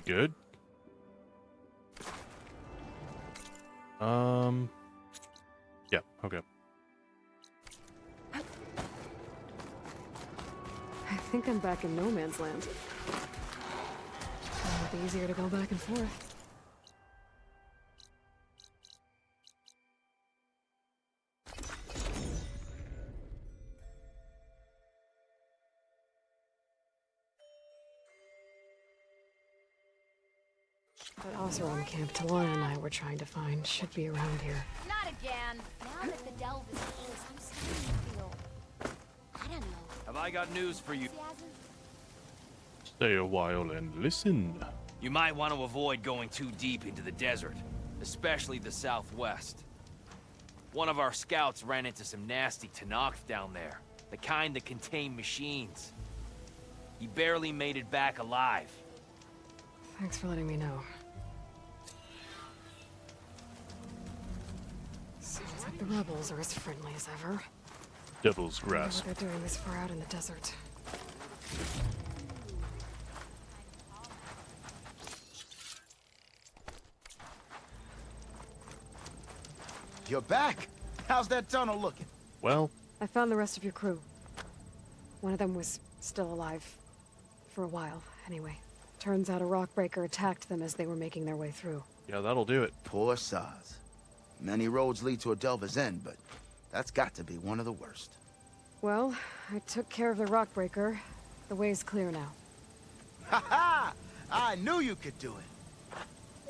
good. Yeah, okay. I think I'm back in no man's land. It'll be easier to go back and forth. That Oseram camp Talana and I were trying to find should be around here. Not again. Now that the delve is closed, I'm starting to feel... I don't know. Have I got news for you? Stay a while and listen. You might want to avoid going too deep into the desert, especially the southwest. One of our scouts ran into some nasty Tenakth down there, the kind that contain machines. He barely made it back alive. Thanks for letting me know. Sounds like the rebels are as friendly as ever. Devil's I wonder grasp. what they're doing this far out in the desert. You're back? How's that tunnel looking? Well, I found the rest of your crew. One of them was still alive. For a while, anyway. Turns out a rockbreaker attacked them as they were making their way through. yeah, that'll do it. Poor Saz. Many roads lead to a Delver's End, but that's got to be one of the worst. Well, I took care of the rockbreaker. The way's clear now. Ha ha! I knew you could do it.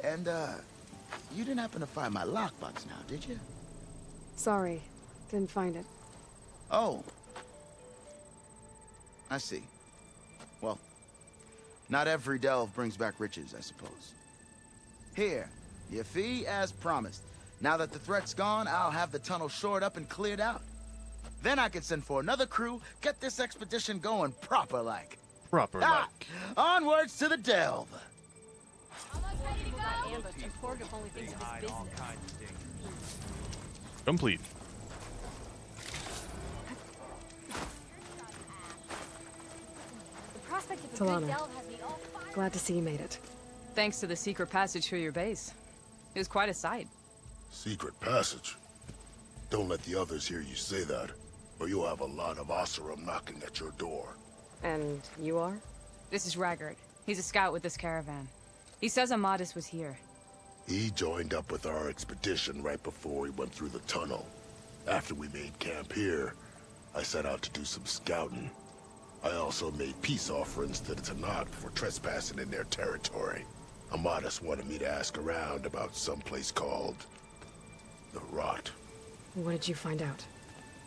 And, you didn't happen to find my lockbox now, did you? Sorry, didn't find it. Oh. I see. Well, not every delve brings back riches, I suppose. Here, your fee as promised. Now that the threat's gone, I'll have the tunnel shored up and cleared out. Then I can send for another crew, get this expedition going proper-like. Proper like. Onwards to the delve! Almost ready to go? Ambush and Porgip only thinks of his business. Complete. The prospect of a good Talana. delve has me all fired. Glad to see you made it. Thanks to the secret passage through your base. It was quite a sight. Secret passage? Don't let the others hear you say that, or you'll have a lot of Oseram knocking at your door. And you are? This is Raggard. He's a scout with this caravan. He says Amadis was here. He joined up with our expedition right before we went through the tunnel. After we made camp here, I set out to do some scouting. I also made peace offerings to the Tenakth for trespassing in their territory. Amadis wanted me to ask around about some place called... the Rot. What did you find out?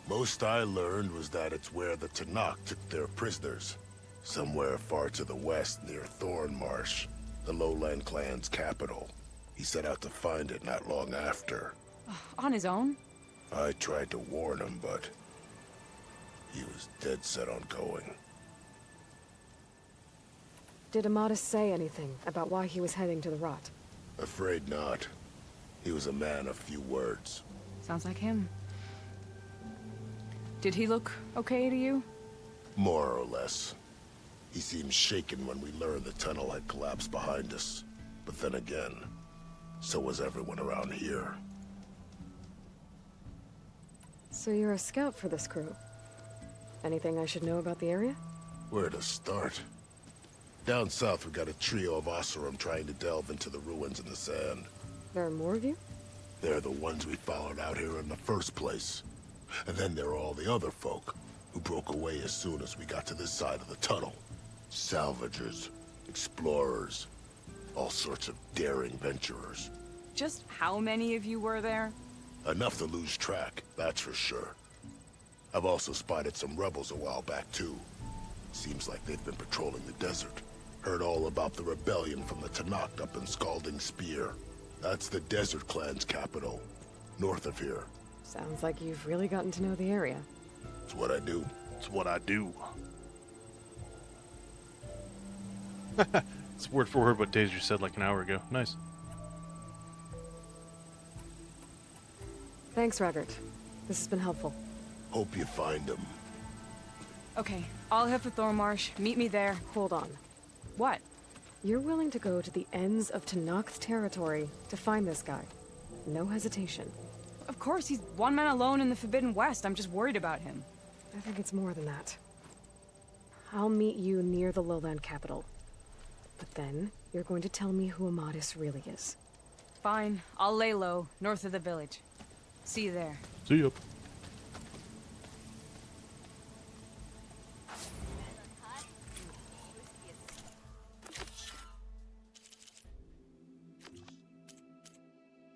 Most I learned was that it's where the Tenakth took their prisoners. Somewhere far to the west near Thornmarsh, the Lowland clan's capital. He set out to find it not long after. On his own? I tried to warn him, but he was dead set on going. Did Amadis say anything about why he was heading to the Rot? Afraid not. He was a man of few words. Sounds like him. Did he look okay to you? More or less. He seemed shaken when we learned the tunnel had collapsed behind us. But then again, so was everyone around here. So you're a scout for this crew. Anything I should know about the area? Where to start? Down south we got a trio of Oseram trying to delve into the ruins in the sand. There are more of you? They're the ones we followed out here in the first place. And then there are all the other folk, who broke away as soon as we got to this side of the tunnel. Salvagers, explorers, all sorts of daring venturers. Just how many of you were there? Enough to lose track, that's for sure. I've also spotted some rebels a while back too. Seems like they've been patrolling the desert. Heard all about the rebellion from the Tenakth up in Scalding Spear. That's the Desert Clan's capital, north of here. Sounds like you've really gotten to know the area. It's what I do. It's what I do. It's word for word what Daisy said like an hour ago. Nice. Thanks, Raggard. This has been helpful. Hope you find them. Okay, I'll head for Thornmarsh. Meet me there. Hold on. What? You're willing to go to the ends of Tenakth territory to find this guy. No hesitation. Of course, he's one man alone in the Forbidden West. I'm just worried about him. I think it's more than that. I'll meet you near the lowland capital. But then, you're going to tell me who Amadis really is. Fine, I'll lay low, north of the village. See you there. See ya.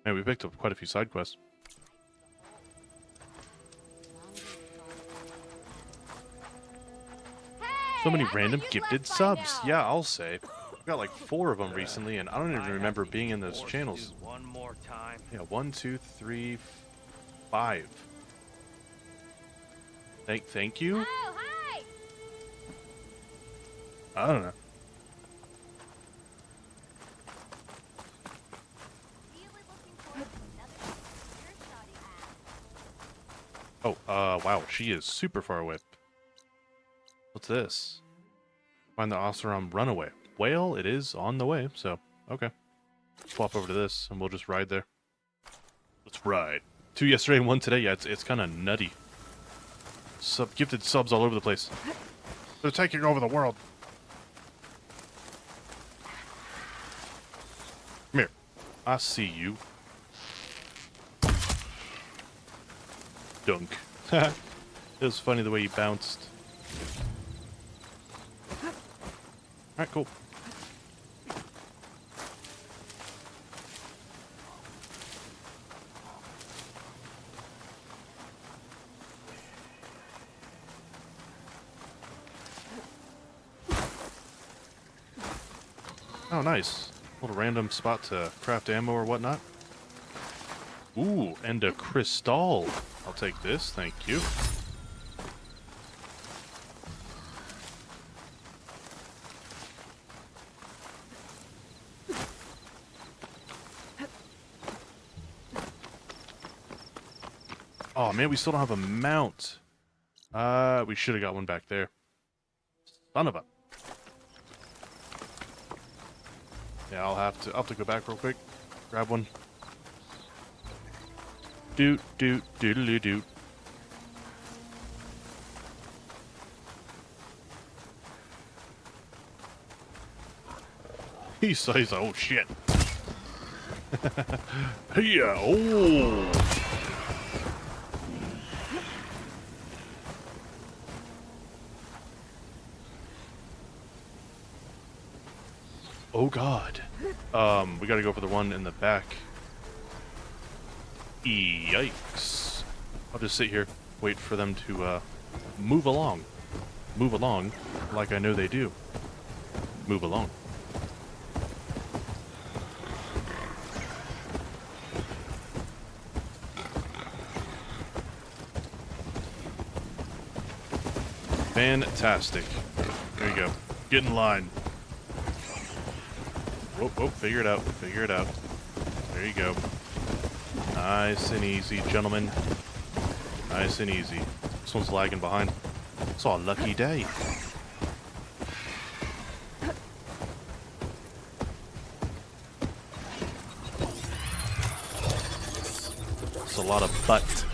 Man, we picked up quite a few side quests. So many random gifted subs. Yeah, I'll say. I got like 4 of them recently, and I don't even remember being in those channels. One more time. Yeah, 1, 2, 3, 5. Thank you? Oh, hi! I don't know. Really looking forward to another earshotty ad. Oh, wow, she is super far away. What's this? Find the Oseram runaway. Well, it is on the way, so, okay. Swap over to this, and we'll just ride there. Let's ride. 2 yesterday and 1 today. Yeah, it's kind of nutty. Gifted subs all over the place. They're taking over the world. Come here. I see you. Dunk. It was funny the way he bounced. Alright, cool. Oh, nice. Little random spot to craft ammo or whatnot. Ooh, and a crystal. I'll take this, thank you. Oh man, we still don't have a mount. We should have got one back there. Son of a. Yeah, I'll have to go back real quick. Grab one. Doot doot doodly doot. He says, "Oh shit." Yeah. Oh. Oh god. We gotta go for the one in the back. Yikes. I'll just sit here, wait for them to, move along. Move along, like I know they do. Move along. Fantastic. There you go. Get in line. Whoop, whoop, figure it out, figure it out. There you go. Nice and easy, gentlemen. Nice and easy. This one's lagging behind. It's a lucky day. It's a lot of butt.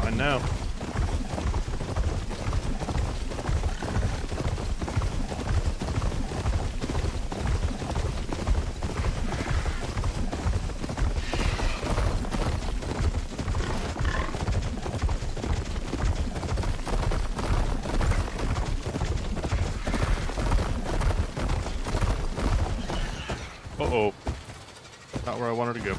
I know. Uh-oh. Not where I wanted to go.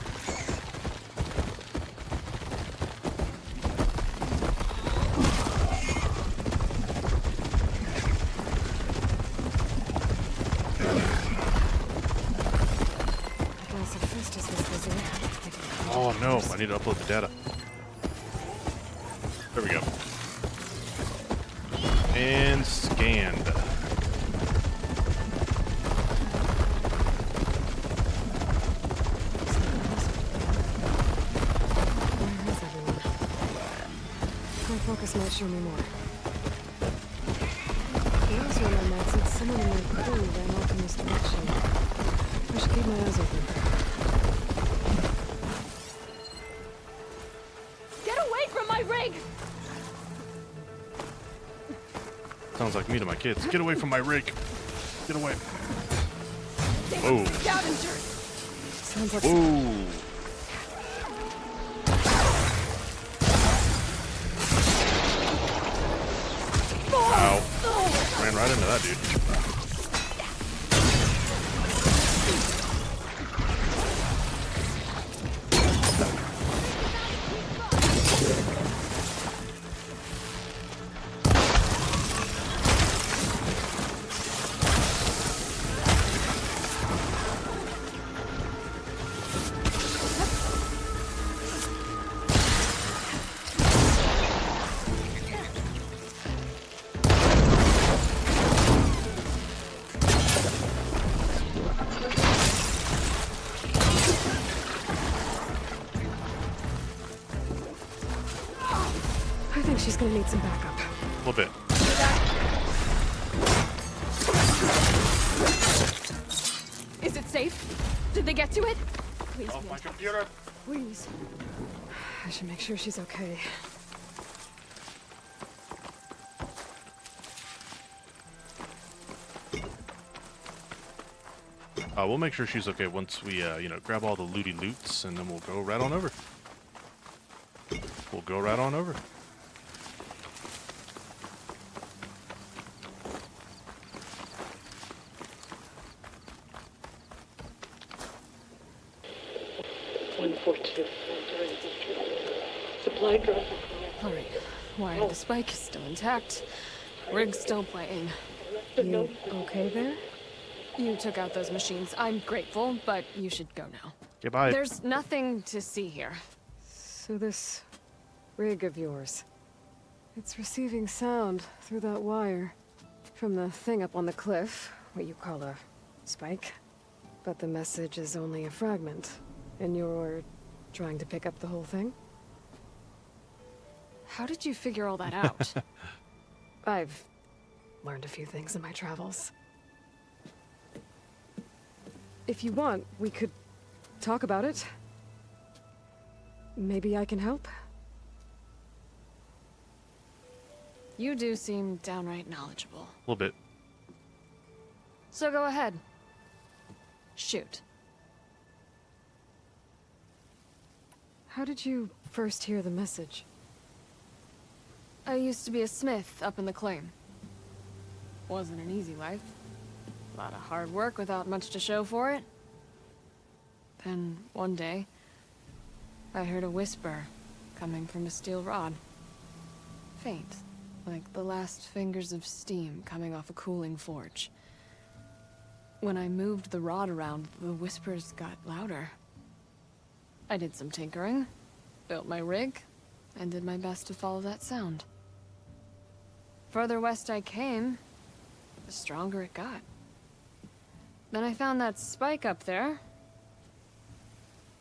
Oh no, I need to upload the data. There we go. And scanned. My focus might show me more. someone in my crew ran off in this direction. I should keep my eyes open. Get away from my rig! Sounds like me to my kids. Get away from my rig. Get away. Damn Whoa. scavengers! Sounds like Whoa. Ow. Ran right into that dude. I think she's gonna need some backup. A little bit. Is it safe? Did they get to it? Please, Oh, be my on top. computer. Please. I should make sure she's okay. We'll make sure she's okay once we, grab all the looty loots, and then we'll go right on over. We'll go right on over. Supply drop. All right. Why the spike is still intact. Rig's still playing. You okay there? You took out those machines. I'm grateful, but you should go now. Goodbye. There's nothing to see here. So this rig of yours, it's receiving sound through that wire from the thing up on the cliff, what you call a spike. But the message is only a fragment, and you're trying to pick up the whole thing? How did you figure all that out? I've learned a few things in my travels. If you want, we could talk about it. Maybe I can help? You do seem downright knowledgeable. A little bit. So go ahead. Shoot. How did you first hear the message? I used to be a smith up in the claim. Wasn't an easy life. A lot of hard work without much to show for it. Then, one day, I heard a whisper coming from a steel rod. Faint, like the last fingers of steam coming off a cooling forge. When I moved the rod around, the whispers got louder. I did some tinkering, built my rig, and did my best to follow that sound. Further west I came, the stronger it got. Then I found that spike up there.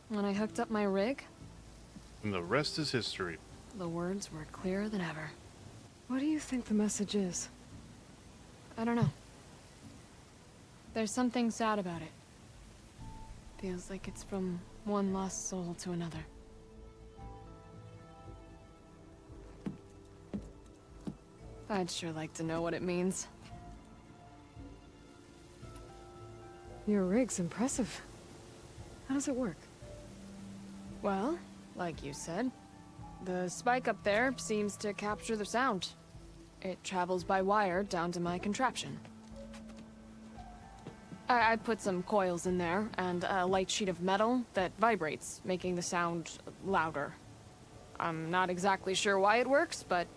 When I hooked up my rig, And the rest is history. the words were clearer than ever. What do you think the message is? I don't know. There's something sad about it. Feels like it's from one lost soul to another. I'd sure like to know what it means. Your rig's impressive. How does it work? Well, like you said, the spike up there seems to capture the sound. It travels by wire down to my contraption. I put some coils in there and a light sheet of metal that vibrates, making the sound louder. I'm not exactly sure why it works, but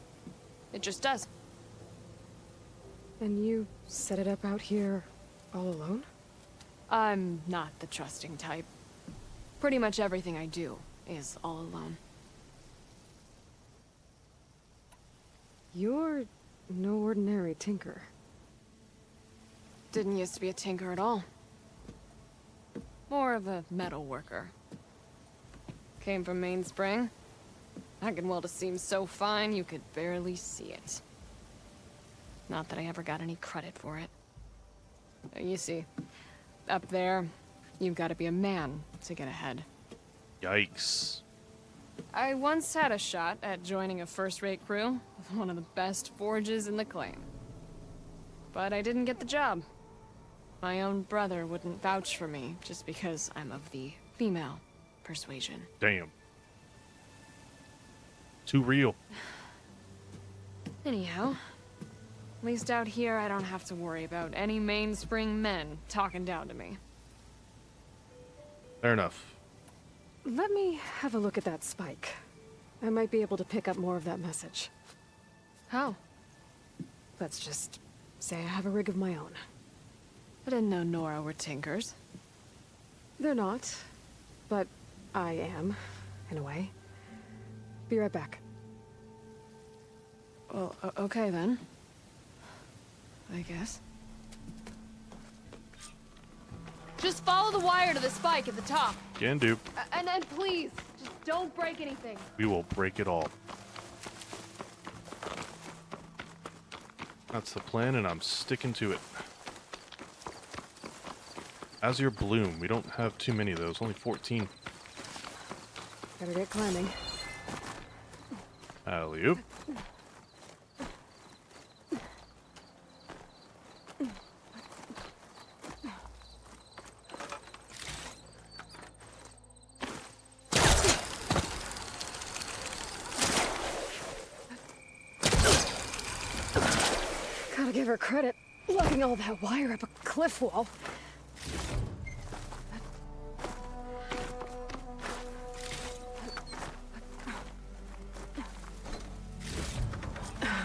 it just does. And you set it up out here all alone? I'm not the trusting type. Pretty much everything I do is all alone. You're no ordinary tinker. Didn't used to be a tinker at all. More of a metal worker. Came from Mainspring. I can weld a seam so fine you could barely see it. Not that I ever got any credit for it. You see, up there, you've got to be a man to get ahead. Yikes. I once had a shot at joining a first-rate crew with one of the best forges in the claim. But I didn't get the job. My own brother wouldn't vouch for me just because I'm of the female persuasion. Damn. Too real. Anyhow, at least out here I don't have to worry about any mainspring men talking down to me. Fair enough. Let me have a look at that spike. I might be able to pick up more of that message. How? Let's just say I have a rig of my own. I didn't know Nora were tinkers. They're not, but I am, in a way. Be right back. Well, okay then. I guess. Just follow the wire to the spike at the top. Can do. And please, just don't break anything. We will break it all. That's the plan, and I'm sticking to it. Azure Bloom. We don't have too many of those. Only 14. Better get climbing. Alley-oop. Gotta give her credit. Lugging all that wire up a cliff wall.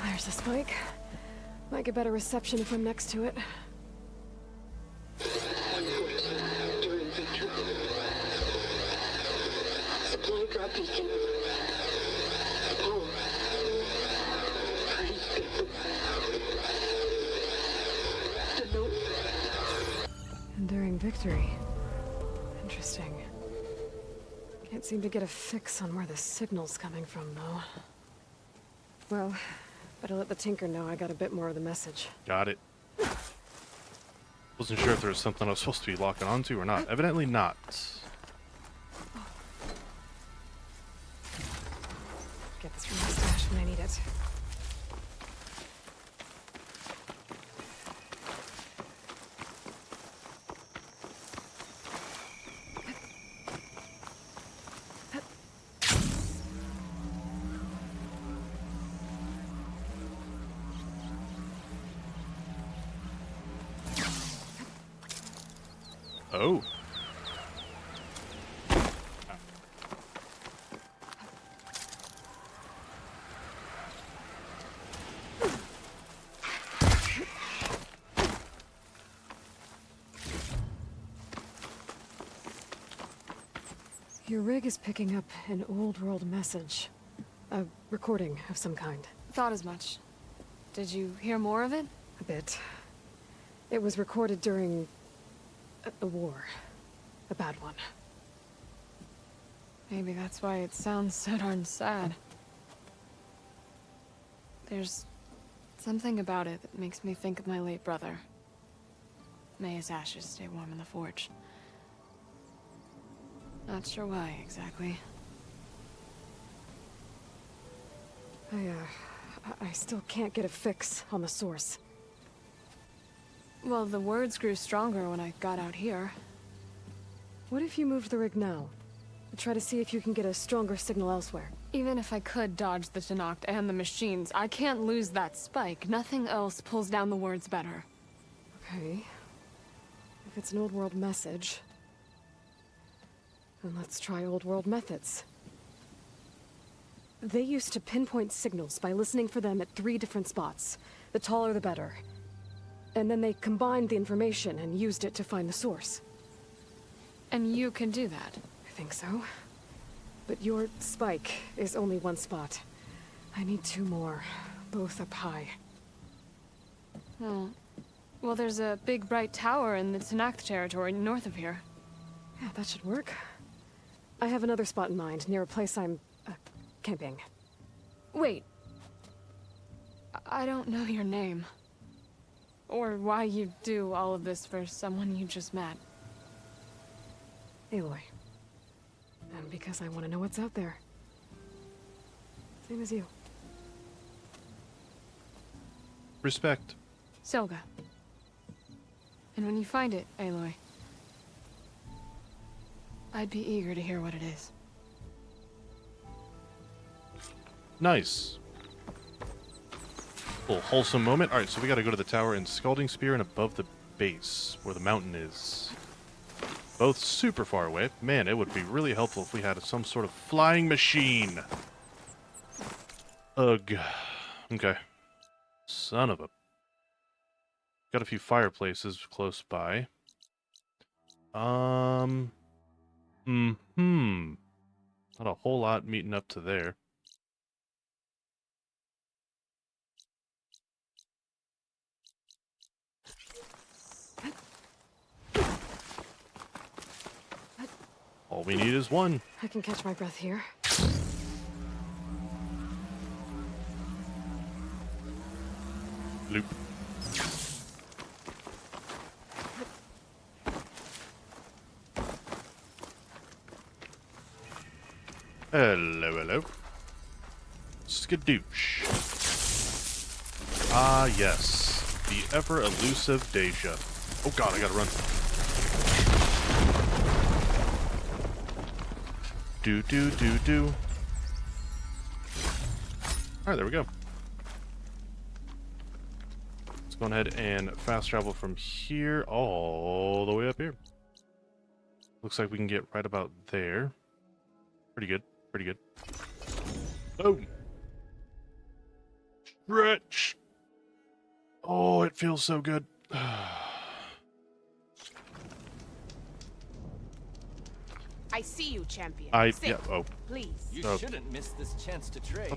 There's the spike. Might get better reception if I'm next to it. Supply drop beacon. Power. The note. Enduring victory. Interesting. Can't seem to get a fix on where the signal's coming from, though. Well, better let the Tinker know I got a bit more of the message. Got it. Wasn't sure if there was something I was supposed to be locking onto or not. Evidently not. Get this from my stash when I need it. Oh. Your rig is picking up an old world message. A recording of some kind. Thought as much. Did you hear more of it? A bit. It was recorded during the war. A bad one. Maybe that's why it sounds so darn sad. There's something about it that makes me think of my late brother. May his ashes stay warm in the forge. Not sure why, exactly. I still can't get a fix on the source. Well, the words grew stronger when I got out here. What if you moved the rig now? Try to see if you can get a stronger signal elsewhere. Even if I could dodge the Tenakth and the machines, I can't lose that spike. Nothing else pulls down the words better. Okay. If it's an old world message, then let's try old world methods. They used to pinpoint signals by listening for them at 3 different spots. The taller the better. And then they combined the information and used it to find the source. And you can do that. I think so. But your spike is only 1 spot. I need 2 more, both up high. Oh. Well, there's a big bright tower in the Tenakth territory north of here. Yeah, that should work. I have another spot in mind, near a place I'm, camping. Wait. I don't know your name. or why you do all of this for someone you just met. Aloy. And because I want to know what's out there. Same as you. Respect. Selga. And when you find it, Aloy, I'd be eager to hear what it is. Nice. Little wholesome moment. Alright, so we gotta go to the tower in Scalding Spear and above the base, where the mountain is. Both super far away. Man, it would be really helpful if we had some sort of flying machine. Ugh. Okay. Son of a... Got a few fireplaces close by. Not a whole lot meeting up to there. All we need is one. I can catch my breath here. Loop. Hello, hello. Skadoosh. Ah, yes. The ever-elusive Deja. Oh god, I gotta run. Do. Alright, there we go. Let's go ahead and fast travel from here all the way up here. Looks like we can get right about there. Pretty good. Pretty good. Boom. Stretch. Oh, it feels so good. I see you, champion. Yeah, Sit, oh. please. You Oh. shouldn't miss this chance to trade.